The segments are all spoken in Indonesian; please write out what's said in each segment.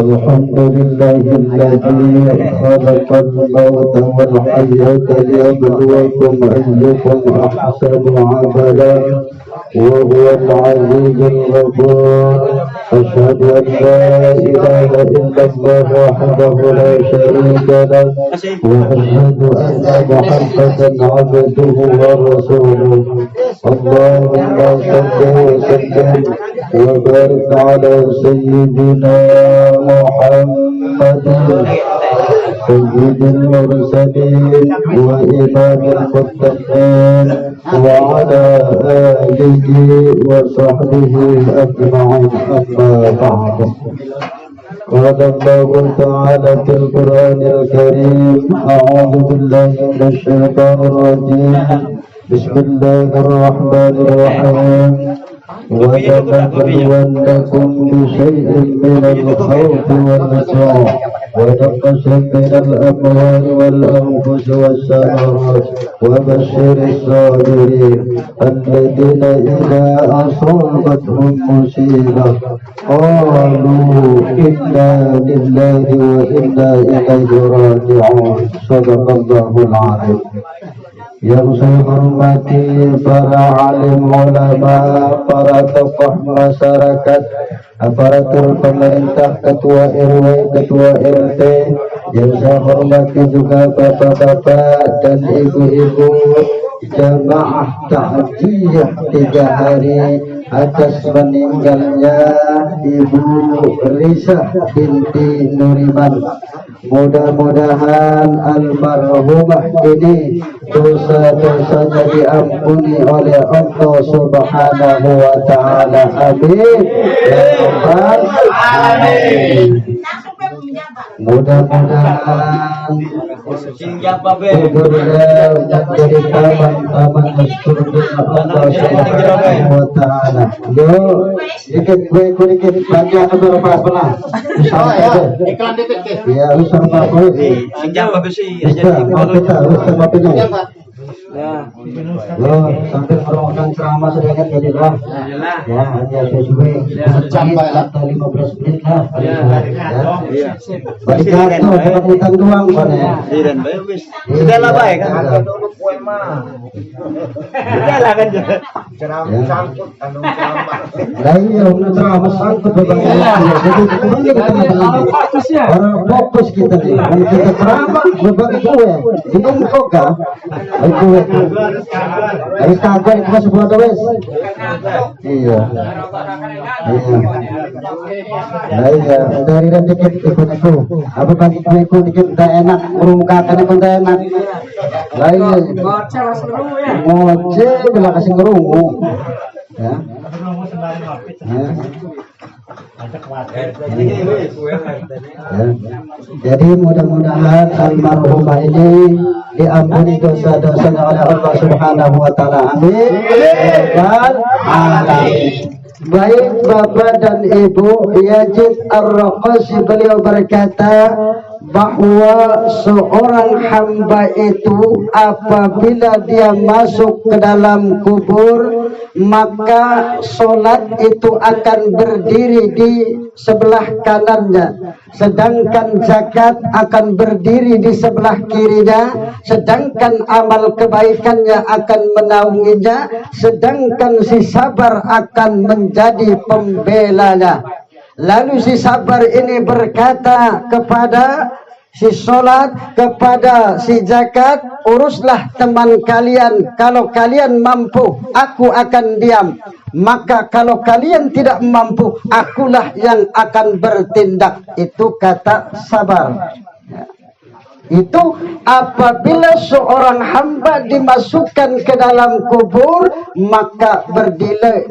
الحمد لله الذي خلق الموت والحياة ليبلوكم أيكم أحسن عملا وهو العزيز الغفور. أشهد أن لا إله إلا الله وحده لا شريك له وأشهد أن محمدا عبده ورسوله. اللهم صل وسلم وبارك على سيدنا محمد سيد المرسلين وإمام المتقين وعلى آله وصحبه أجمعين. أما بعد، قال الله تعالى في القرآن الكريم: أعوذ بالله من الشيطان الرجيم، بسم الله الرحمن الرحيم. ولنبلونكم بشيء من الخوف والجوع ونقص من الأموال والأنفس والثمرات وبشر الصابرين الذين إذا أصابتهم مصيبة قالوا إنا لله وإنا إليه راجعون. صدق الله العظيم. Yang saya hormati para alim ulama, para tokoh masyarakat, aparatur pemerintah, ketua RW, ketua RT, yang saya hormati juga bapak-bapak dan ibu-ibu jamaah takziah 3 hari atas meninggalnya Ibu Risah binti Nuriman. Mudah-mudahan almarhumah ini dosa-dosanya diampuni oleh Allah Subhanahu wa Ta'ala. Amin ya rabbal alamin. Mudah-mudahan kuburnya menjadi taman-taman surga Allah Subhanahu wa Ta'ala. Yo, dikit gue dikit bagi aku berapa iklan dikit ya, harus sama gue sejak bagus sih jadi kita harus sama penuh ya. Yo, sampai orang ceramah sedikit jadi lah ya, hanya sesuai sampai 15 menit lah ya. Bagi kartu perebutan doang kan ya. Sudah lah baik kan. Sudah lah kan. Ceramah sangkut anu ceramah. Lah iya, ceramah sangkut jadi orang fokus kita nih. Kita ceramah berbagi kue. Bingung kok kan? Kue. Harus kabar itu sebuah tulis. Iya. Nah iya, dari dikit ikut-ikut. Apa bagi kue dikit tak enak, merumukakan itu tak enak. Lah iya. Ngoce bila kasih ngerungu. Ya. Jadi mudah-mudahan almarhumah ini diampuni dosa-dosanya oleh Allah Subhanahu wa Ta'ala. Amin. Baik Bapak dan Ibu, Yazid Ar-Raqasi beliau berkata bahwa seorang hamba itu apabila dia masuk ke dalam kubur, maka solat itu akan berdiri di sebelah kanannya, sedangkan zakat akan berdiri di sebelah kirinya, sedangkan amal kebaikannya akan menaunginya, sedangkan si sabar akan menjadi pembelanya. Lalu si sabar ini berkata kepada si solat, kepada si zakat, uruslah teman kalian, kalau kalian mampu aku akan diam, maka kalau kalian tidak mampu akulah yang akan bertindak. Itu kata sabar. Itu apabila seorang hamba dimasukkan ke dalam kubur, maka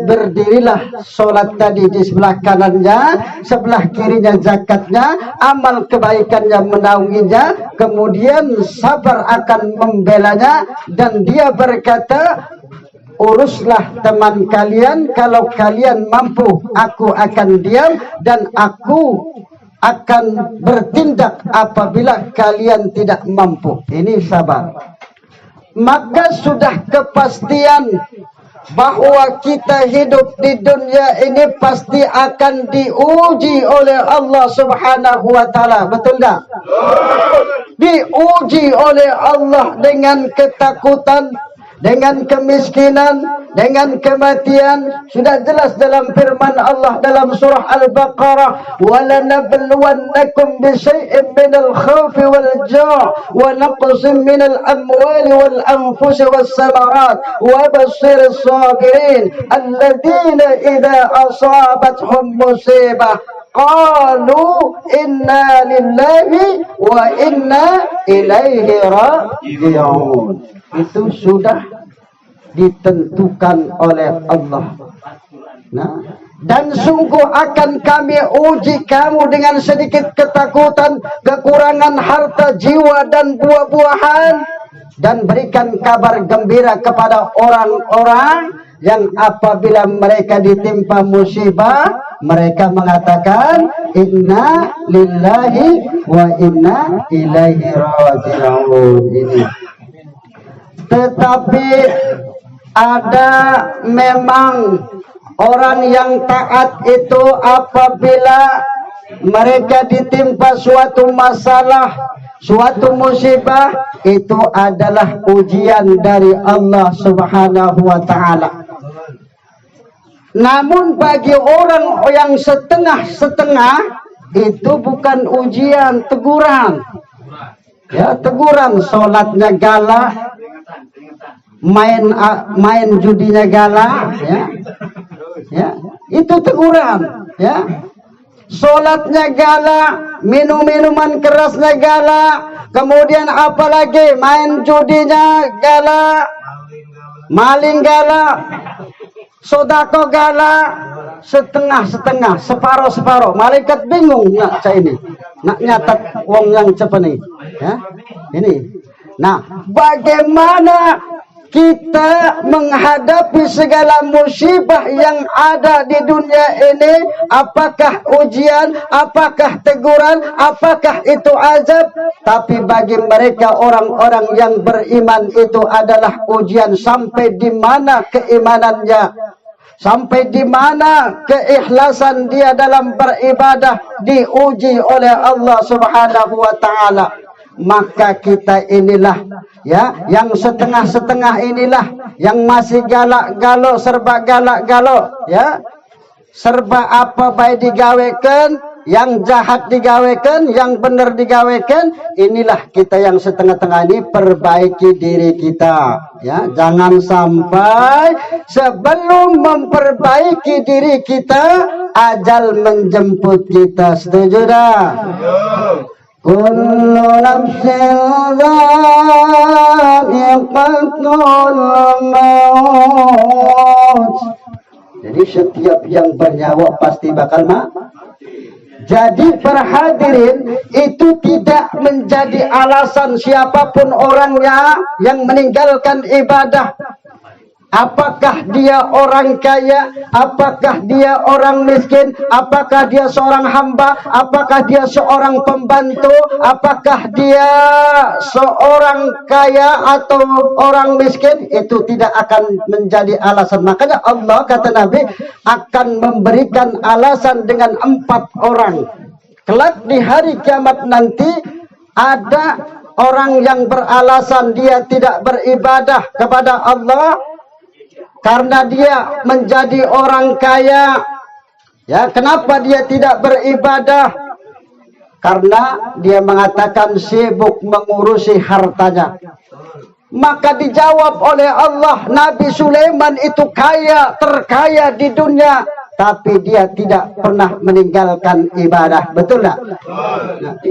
berdirilah solat tadi di sebelah kanannya, sebelah kirinya zakatnya, amal kebaikannya menaunginya, kemudian sabar akan membelanya, dan dia berkata, uruslah teman kalian, kalau kalian mampu aku akan diam, dan aku akan bertindak apabila kalian tidak mampu. Ini sabar. Maka sudah kepastian bahwa kita hidup di dunia ini pasti akan diuji oleh Allah Subhanahu wa taala. Betul tak? Diuji oleh Allah dengan ketakutan, dengan kemiskinan, dengan kematian. Sudah jelas dalam firman Allah dalam surah Al-Baqarah, "Walanabluwannakum bisyai'in minal khawfi wal ju' wa naqsin minal amwali wal anfusi was samarat wa basyirus sabirin alladzina idza asabathum musibah qalu inna lillahi wa inna ilaihi raji'un." Itu sudah ditentukan oleh Allah. Nah, dan sungguh akan kami uji kamu dengan sedikit ketakutan, kekurangan harta, jiwa dan buah-buahan, dan berikan kabar gembira kepada orang-orang yang apabila mereka ditimpa musibah, mereka mengatakan inna lillahi wa inna ilaihi raji'un. Ini. Tetapi ada memang orang yang taat itu apabila mereka ditimpa suatu masalah, suatu musibah, itu adalah ujian dari Allah Subhanahu wa taala. Namun bagi orang yang setengah-setengah, itu bukan ujian, teguran. Ya, teguran. Sholatnya galak, main judinya galak, ya, itu teguran. Ya, sholatnya galak, minuman kerasnya galak, kemudian apalagi main judinya galak, maling galak, sodako galak, setengah-setengah, separuh-separuh. Malaikat bingung nak saya ini, nak nyatat wong yang cepat nih. Ya, ini. Nah, bagaimana kita menghadapi segala musibah yang ada di dunia ini? Apakah ujian, apakah teguran, apakah itu azab? Tapi bagi mereka orang-orang yang beriman itu adalah ujian. Sampai di mana keimanannya, sampai di mana keikhlasan dia dalam beribadah, diuji oleh Allah Subhanahu wa taala. Maka kita inilah, ya, yang setengah-setengah inilah, yang masih galak-galo, serba galak-galo, ya, serba apa baik digawekan, yang jahat digawekan, yang benar digawekan. Inilah kita yang setengah-tengah ini, perbaiki diri kita, ya. Jangan sampai sebelum memperbaiki diri kita, ajal menjemput kita. Setuju dah? Kullu nafsin dha'iqatul maut. Jadi setiap yang bernyawa pasti bakal mati. Jadi perhadirin, itu tidak menjadi alasan siapapun orangnya yang meninggalkan ibadah. Apakah dia orang kaya, apakah dia orang miskin, apakah dia seorang hamba, apakah dia seorang pembantu, apakah dia seorang kaya atau orang miskin, itu tidak akan menjadi alasan. Makanya Allah, kata Nabi, akan memberikan alasan dengan 4 orang. Kelak di hari kiamat nanti ada orang yang beralasan dia tidak beribadah kepada Allah karena dia menjadi orang kaya. Ya, kenapa dia tidak beribadah? Karena dia mengatakan sibuk mengurusi hartanya. Maka dijawab oleh Allah, Nabi Sulaiman itu kaya, terkaya di dunia, tapi dia tidak pernah meninggalkan ibadah. Betul tak? Nah,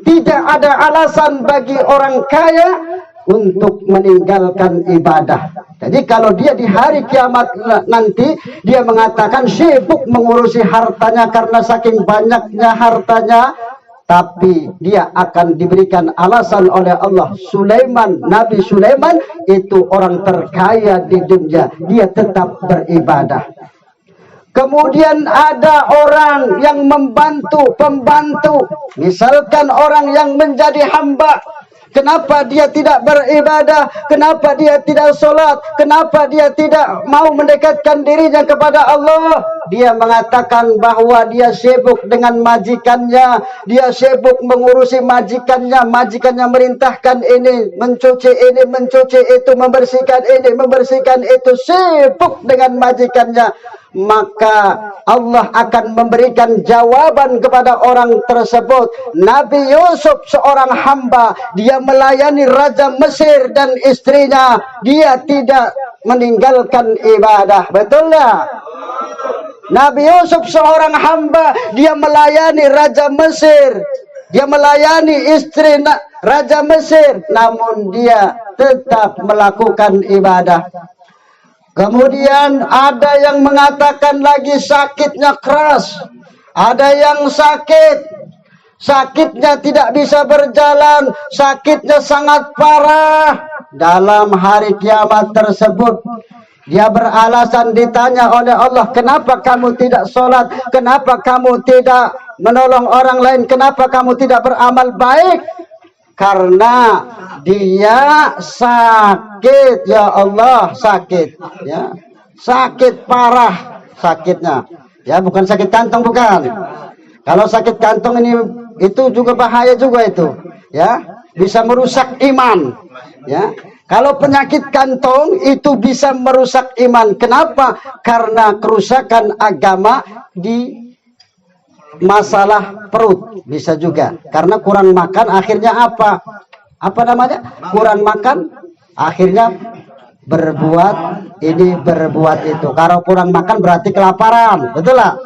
tidak ada alasan bagi orang kaya untuk meninggalkan ibadah. Jadi kalau dia di hari kiamat nanti, dia mengatakan sibuk mengurusi hartanya karena saking banyaknya hartanya, tapi dia akan diberikan alasan oleh Allah, Sulaiman, Nabi Sulaiman itu orang terkaya di dunia, dia tetap beribadah. Kemudian ada orang yang membantu, pembantu, misalkan orang yang menjadi hamba, Kenapa dia tidak beribadah? Kenapa dia tidak sholat? Kenapa dia tidak mau mendekatkan dirinya kepada Allah? Dia mengatakan bahwa dia sibuk dengan majikannya. Dia sibuk mengurusi majikannya. Majikannya merintahkan ini, mencuci ini, mencuci itu, membersihkan ini, membersihkan itu. Sibuk dengan majikannya. Maka Allah akan memberikan jawaban kepada orang tersebut. Nabi Yusuf seorang hamba, dia melayani Raja Mesir dan istrinya. Dia tidak meninggalkan ibadah. Betul tak? Nabi Yusuf seorang hamba, dia melayani Raja Mesir. Dia melayani istri Raja Mesir, namun dia tetap melakukan ibadah. Kemudian ada yang mengatakan lagi sakitnya keras. Ada yang sakitnya tidak bisa berjalan, sakitnya sangat parah. Dalam hari kiamat tersebut, dia beralasan, ditanya oleh Allah, kenapa kamu tidak sholat? Kenapa kamu tidak menolong orang lain? Kenapa kamu tidak beramal baik? Karena dia sakit, ya Allah, sakit, ya, sakit parah sakitnya, ya, bukan sakit kantong, bukan. Kalau sakit kantong ini itu juga bahaya juga itu, ya, bisa merusak iman, ya. Kalau penyakit kantong itu bisa merusak iman. Kenapa? Karena kerusakan agama di masalah perut bisa juga, karena kurang makan akhirnya apa namanya, kurang makan akhirnya berbuat ini berbuat itu. Kalau kurang makan berarti kelaparan, betul lah.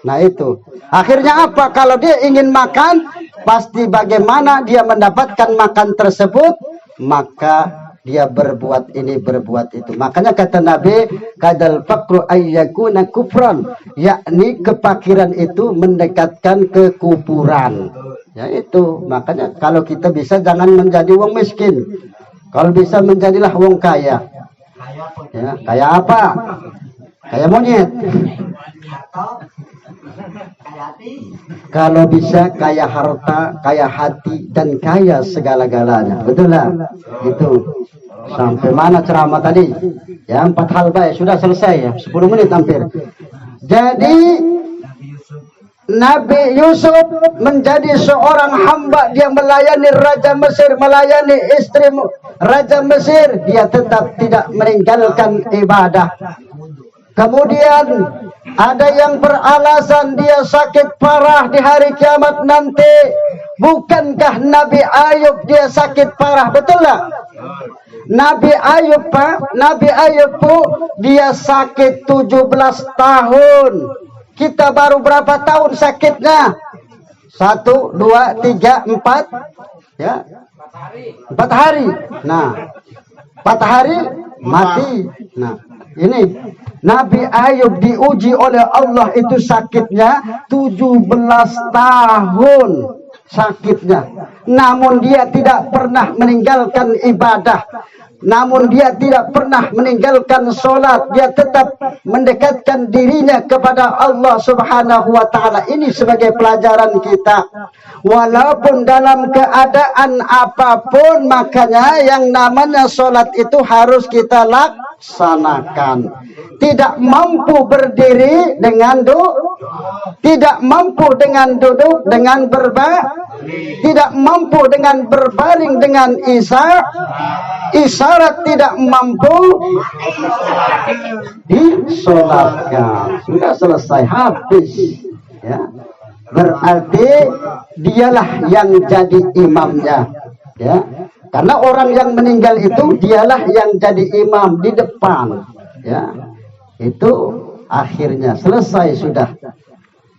Nah itu akhirnya apa, kalau dia ingin makan pasti bagaimana dia mendapatkan makan tersebut, maka dia berbuat ini berbuat itu. Makanya kata Nabi, kadal faqru ayyakuna kufran, yakni kepakiran itu mendekatkan kekufuran. Ya itu, makanya kalau kita bisa jangan menjadi wong miskin. Kalau bisa menjadilah wong kaya. Ya, kaya apa? Kaya monyet. Kalau bisa kaya harta, kaya hati, dan kaya segala-galanya. Betul lah? Itu. Sampai mana ceramah tadi? Ya, 4 hal baik. Sudah selesai ya. 10 menit hampir. Jadi Nabi Yusuf menjadi seorang hamba. Dia melayani Raja Mesir, melayani istri Raja Mesir. Dia tetap tidak meninggalkan ibadah. Kemudian ada yang beralasan dia sakit parah di hari kiamat nanti. Bukankah Nabi Ayub dia sakit parah? Betul tak? Nabi Ayub, Pak, Nabi Ayub dia sakit 17 tahun. Kita baru berapa tahun sakitnya? 1, 2, 3, 4, ya, 4 hari. Nah, 4 hari mati. Nah, ini Nabi Ayub diuji oleh Allah itu sakitnya 17 tahun sakitnya. Namun dia tidak pernah meninggalkan ibadah. Namun dia tidak pernah meninggalkan sholat. Dia tetap mendekatkan dirinya kepada Allah Subhanahu wa ta'ala. Ini sebagai pelajaran kita. Walaupun dalam keadaan apapun, makanya yang namanya sholat itu harus kita laksanakan. Tidak mampu berdiri dengan tidak mampu dengan duduk, dengan tidak mampu dengan berbaring, dengan isyarat tidak mampu disolatkan. Sudah selesai, habis, ya. Berarti dialah yang jadi imamnya, ya. Karena orang yang meninggal itu dialah yang jadi imam di depan, ya. Itu akhirnya selesai sudah.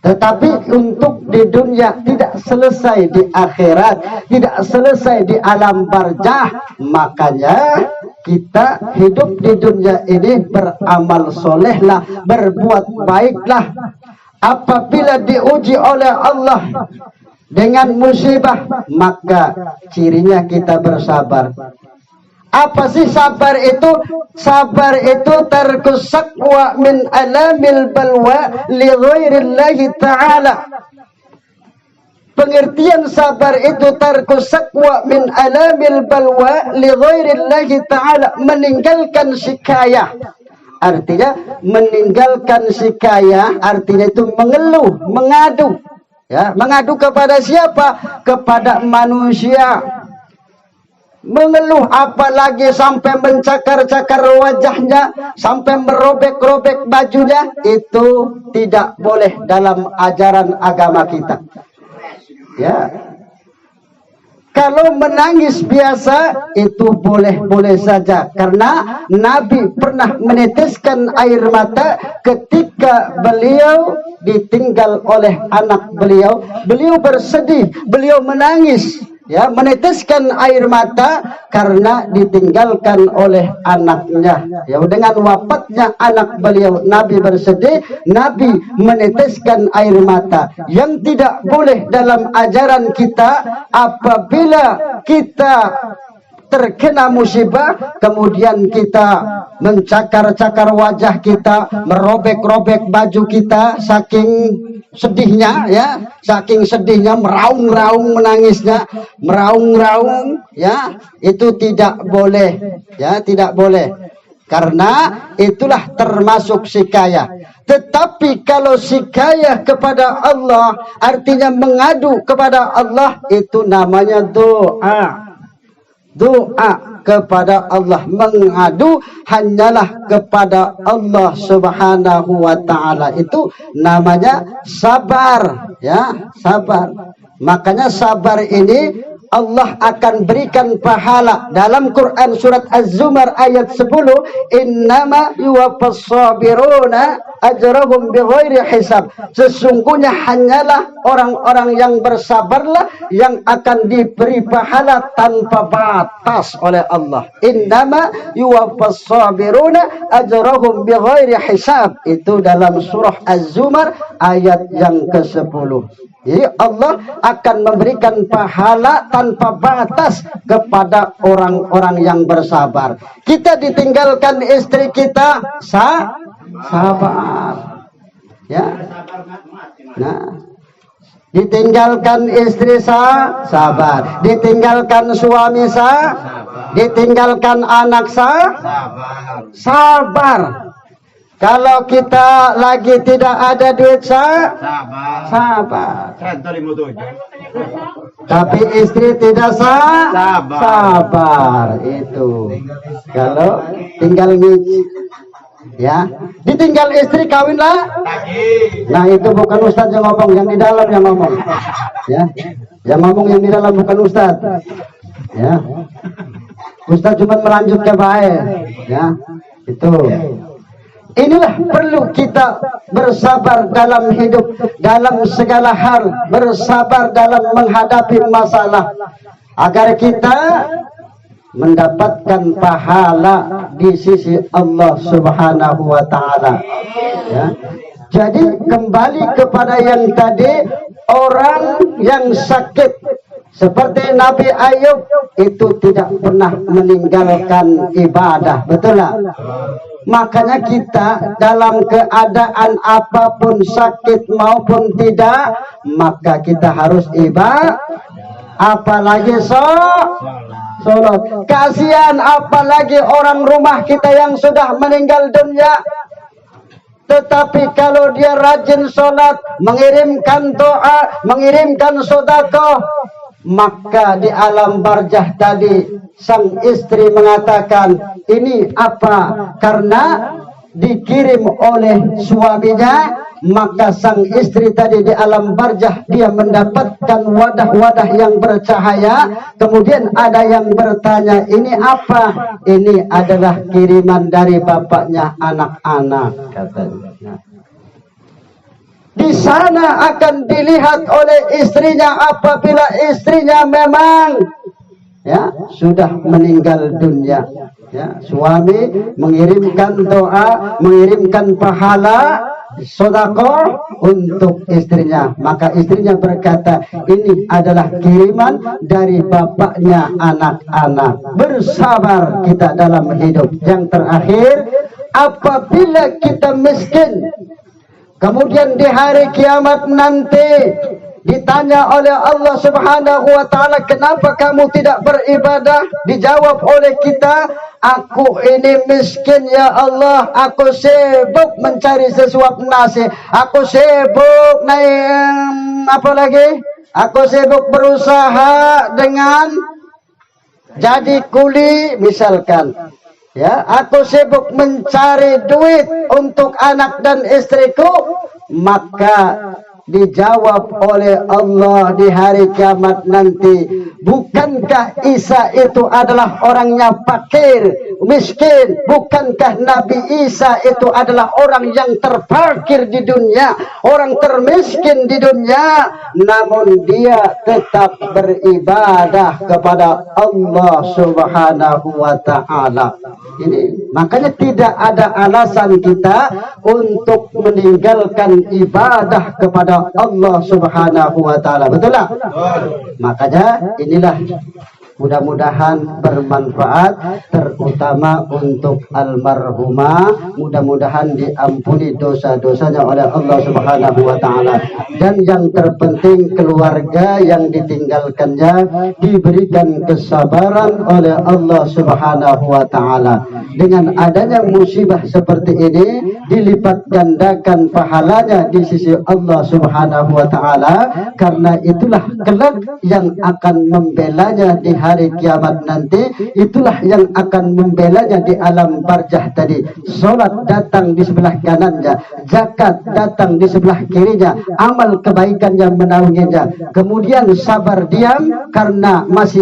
Tetapi untuk di dunia tidak selesai, di akhirat tidak selesai, di alam barzah. Makanya kita hidup di dunia ini beramal solehlah, berbuat baiklah. Apabila diuji oleh Allah dengan musibah, maka cirinya kita bersabar. Apa sih sabar itu? Sabar itu tarkus saqwa min alamil balwa li ghairillahi ta'ala. pengertian sabar itu tarku sakwa min alamil balwa li ghairillahi ta'ala, meninggalkan sikayah. Artinya meninggalkan sikayah artinya itu mengeluh, mengadu. Ya, mengadu kepada siapa? Kepada manusia. Mengeluh apalagi sampai mencakar-cakar wajahnya, sampai merobek-robek bajunya, itu tidak boleh dalam ajaran agama kita. Ya. Kalau menangis biasa itu boleh-boleh saja, karena Nabi pernah meneteskan air mata ketika beliau ditinggal oleh anak beliau. Beliau bersedih, beliau menangis, ya, meneteskan air mata karena ditinggalkan oleh anaknya. Ya, dengan wafatnya anak beliau, Nabi bersedih, Nabi meneteskan air mata. Yang tidak boleh dalam ajaran kita, apabila kita terkena musibah, kemudian kita mencakar-cakar wajah kita, merobek-robek baju kita, saking sedihnya, ya, saking sedihnya, meraung-raung menangisnya, meraung-raung, ya, itu tidak boleh, ya, tidak boleh, karena itulah termasuk sikayah. Tetapi kalau sikayah kepada Allah, artinya mengadu kepada Allah, itu namanya doa. Doa kepada Allah, mengadu hanyalah kepada Allah Subhanahu wa ta'ala, itu namanya sabar, ya, sabar. Makanya sabar ini Allah akan berikan pahala. Dalam Quran surat Az-Zumar ayat 10, innama yuwaffas sabiruna ajrahum bighairi hisab. Sesungguhnya hanyalah orang-orang yang bersabarlah yang akan diberi pahala tanpa batas oleh Allah. Innama yuwaffas sabiruna ajrahum bighairi hisab. Itu dalam surah Az-Zumar ayat yang ke-10. Jadi Allah akan memberikan pahala tanpa batas kepada orang-orang yang bersabar. Kita ditinggalkan istri kita, sabar. Ya. Nah, ditinggalkan istri sabar, ditinggalkan suami ditinggalkan anak sabar. Kalau kita lagi tidak ada duit sabar. Tapi istri tidak sabar. Itu kalau tinggal ya, ditinggal istri kawinlah. Nah, itu bukan ustaz yang ngomong, yang di dalam yang ngomong. Ya, yang ngomong yang di dalam bukan ustaz. Ya, ustaz cuma melanjutkan baik. Ya, itu. Inilah perlu kita bersabar dalam hidup, dalam segala hal, bersabar dalam menghadapi masalah, agar kita mendapatkan pahala di sisi Allah Subhanahu wa ta'ala. Ya. Jadi kembali kepada yang tadi, orang yang sakit seperti Nabi Ayub itu tidak pernah meninggalkan ibadah, betul lah? Makanya kita dalam keadaan apapun, sakit maupun tidak, maka kita harus ibadah. Apalagi sholat. Kasihan apalagi orang rumah kita yang sudah meninggal dunia. Tetapi kalau dia rajin sholat, mengirimkan doa, mengirimkan sedekah, maka di alam barzah tadi sang istri mengatakan, ini apa? Karena dikirim oleh suaminya, maka sang istri tadi di alam barzah dia mendapatkan wadah-wadah yang bercahaya. Kemudian ada yang bertanya, ini apa? Ini adalah kiriman dari bapaknya anak-anak, katanya. Di sana akan dilihat oleh istrinya apabila istrinya memang sudah meninggal dunia. Ya, suami mengirimkan doa, mengirimkan pahala, sedekah untuk istrinya. Maka istrinya berkata, ini adalah kiriman dari bapaknya anak-anak. Bersabar kita dalam hidup. Yang terakhir, apabila kita miskin, kemudian di hari kiamat nanti Ditanya oleh Allah Subhanahu wa taala, kenapa kamu tidak beribadah? Dijawab oleh kita, aku ini miskin ya Allah, aku sibuk mencari sesuap nasi, aku sibuk naik apa lagi? Aku sibuk berusaha dengan jadi kuli misalkan. Ya, aku sibuk mencari duit untuk anak dan istriku, maka dijawab oleh Allah di hari kiamat nanti, bukankah Isa itu adalah orangnya fakir, miskin? Bukankah Nabi Isa itu adalah orang yang terfakir di dunia, orang termiskin di dunia, namun dia tetap beribadah kepada Allah Subhanahu wa taala. Ini makanya tidak ada alasan kita untuk meninggalkan ibadah kepada Allah Subhanahu wa taala. Betul tak? Makanya inilah mudah-mudahan bermanfaat, terutama untuk almarhumah. Mudah-mudahan diampuni dosa-dosanya oleh Allah Subhanahu wa taala. Dan yang terpenting keluarga yang ditinggalkannya diberikan kesabaran oleh Allah Subhanahu wa taala. Dengan adanya musibah seperti ini dilipat gandakan pahalanya di sisi Allah Subhanahu wa taala, karena itulah kelak yang akan membelanya di hari kiamat nanti, itulah yang akan membelanya di alam barzah tadi. Salat datang di sebelah kanannya, zakat datang di sebelah kirinya, amal kebaikan yang menaunginya, kemudian sabar diam karena masih